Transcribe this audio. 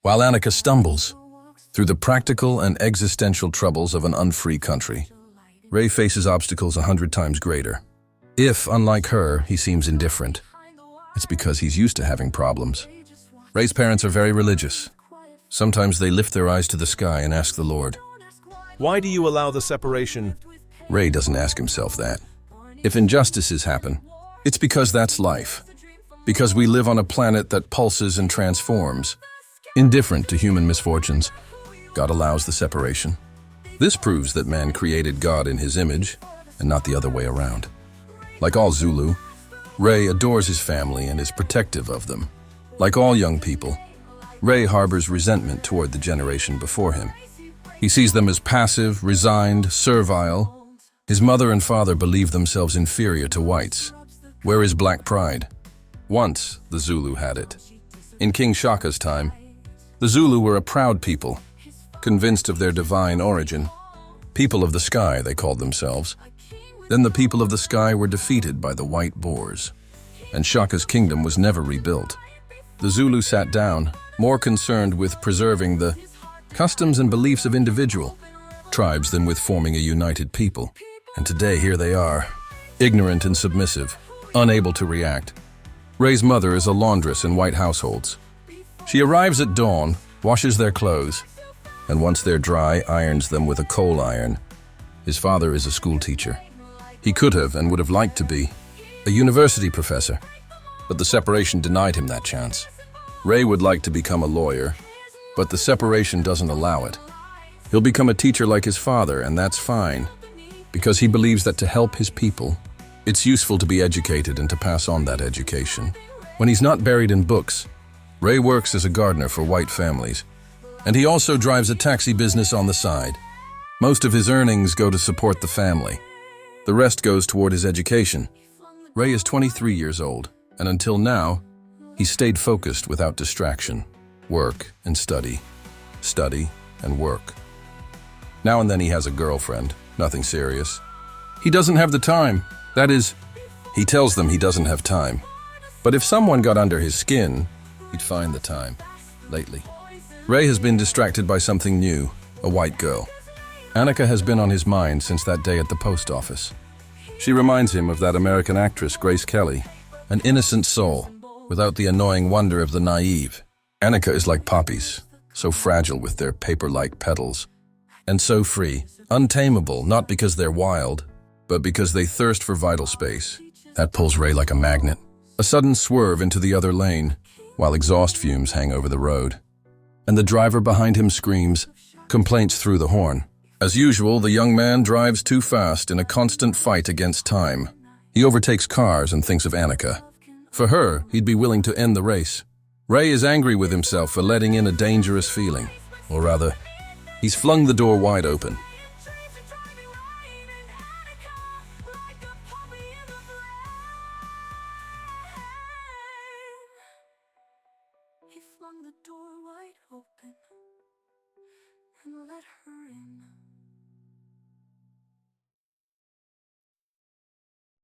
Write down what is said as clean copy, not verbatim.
while Annika stumbles through the practical and existential troubles of an unfree country. Ray faces obstacles 100 times greater. If, unlike her, he seems indifferent, it's because he's used to having problems. Ray's parents are very religious. Sometimes they lift their eyes to the sky and ask the Lord, "Why do you allow the separation?" Ray doesn't ask himself that. If injustices happen, it's because that's life. Because we live on a planet that pulses and transforms. Indifferent to human misfortunes, God allows the separation. This proves that man created God in his image and not the other way around. Like all Zulu, Ray adores his family and is protective of them. Like all young people, Ray harbors resentment toward the generation before him. He sees them as passive, resigned, servile. His mother and father believe themselves inferior to whites. Where is black pride? Once, the Zulu had it. In King Shaka's time, the Zulu were a proud people, convinced of their divine origin. People of the sky, they called themselves. Then the people of the sky were defeated by the white Boers, and Shaka's kingdom was never rebuilt. The Zulu sat down, more concerned with preserving the customs and beliefs of individual tribes than with forming a united people. And today, here they are, ignorant and submissive, unable to react. Ray's mother is a laundress in white households. She arrives at dawn, washes their clothes, and once they're dry, irons them with a coal iron. His father is a school teacher. He could have and would have liked to be a university professor, but the separation denied him that chance. Ray would like to become a lawyer, but the separation doesn't allow it. He'll become a teacher like his father, and that's fine, because he believes that to help his people, it's useful to be educated and to pass on that education. When he's not buried in books, Ray works as a gardener for white families, and he also drives a taxi business on the side. Most of his earnings go to support the family. The rest goes toward his education. Ray is 23 years old, and until now, he stayed focused without distraction. Work and study. Study and work. Now and then he has a girlfriend, nothing serious. He doesn't have the time. That is, he tells them he doesn't have time. But if someone got under his skin, he'd find the time. Lately, Ray has been distracted by something new, a white girl. Annika has been on his mind since that day at the post office. She reminds him of that American actress, Grace Kelly, an innocent soul, without the annoying wonder of the naive. Annika is like poppies, so fragile with their paper-like petals, and so free, untamable, not because they're wild, but because they thirst for vital space. That pulls Ray like a magnet. A sudden swerve into the other lane, while exhaust fumes hang over the road. And the driver behind him screams, complaints through the horn. As usual, the young man drives too fast in a constant fight against time. He overtakes cars and thinks of Annika. For her, he'd be willing to end the race. Ray is angry with himself for letting in a dangerous feeling. Or rather, he's flung the door wide open. He flung the door wide open and let her in.